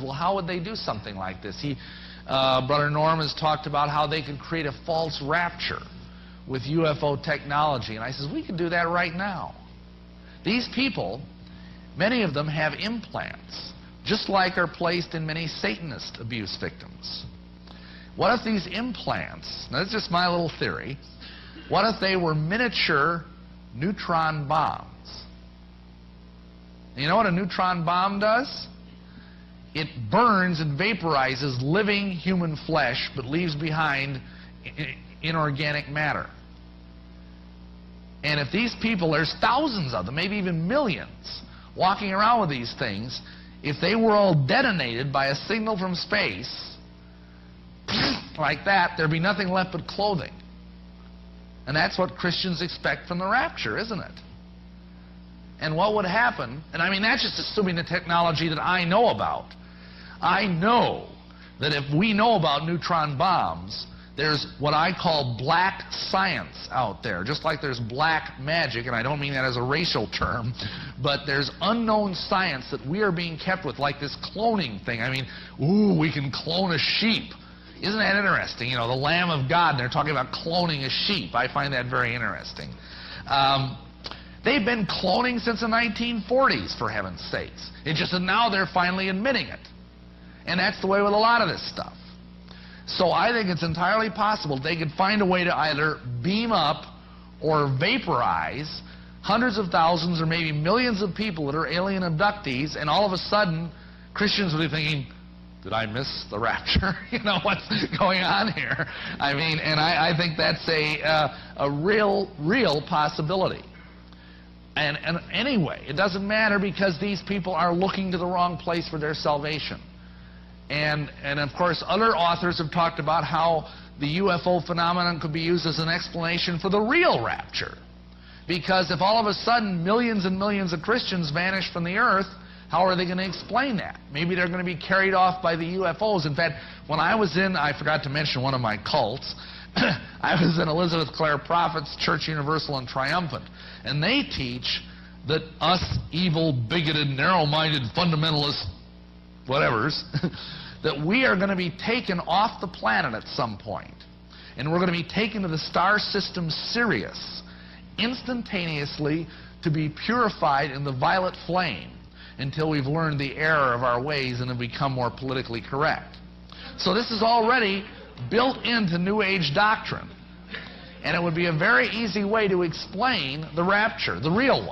well, how would they do something like this? Brother Norm has talked about how they could create a false rapture with UFO technology. And I says, we could do that right now. These people, many of them have implants, just like are placed in many Satanist abuse victims. What if these implants, now this is just my little theory, what if they were miniature neutron bombs? You know what a neutron bomb does? It burns and vaporizes living human flesh, but leaves behind inorganic matter. And if these people, there's thousands of them, maybe even millions, walking around with these things, if they were all detonated by a signal from space, like that, there'd be nothing left but clothing. And that's what Christians expect from the rapture, isn't it? And what would happen, and I mean that's just assuming the technology that I know about. I know that if we know about neutron bombs, there's what I call black science out there, just like there's black magic, and I don't mean that as a racial term, but there's unknown science that we are being kept with, like this cloning thing. I mean, ooh, we can clone a sheep. Isn't that interesting? You know, the Lamb of God, and they're talking about cloning a sheep. I find that very interesting. They've been cloning since the 1940s, for heaven's sakes. It's just that now they're finally admitting it. And that's the way with a lot of this stuff. So I think it's entirely possible they could find a way to either beam up or vaporize hundreds of thousands or maybe millions of people that are alien abductees, and all of a sudden Christians will be thinking, did I miss the rapture? You know, what's going on here? I mean, and I think that's a real possibility. And anyway, it doesn't matter, because these people are looking to the wrong place for their salvation. And of course, other authors have talked about how the UFO phenomenon could be used as an explanation for the real rapture. Because if all of a sudden millions and millions of Christians vanish from the earth, how are they going to explain that? Maybe they're going to be carried off by the UFOs. In fact, when I was in, I forgot to mention one of my cults, I was in Elizabeth Clare Prophet's Church Universal and Triumphant, and they teach that us evil, bigoted, narrow-minded, fundamentalist whatevers, that we are going to be taken off the planet at some point, and we're going to be taken to the star system Sirius instantaneously to be purified in the violet flame until we've learned the error of our ways and have become more politically correct. So this is already built into New Age doctrine, and it would be a very easy way to explain the rapture, the real one.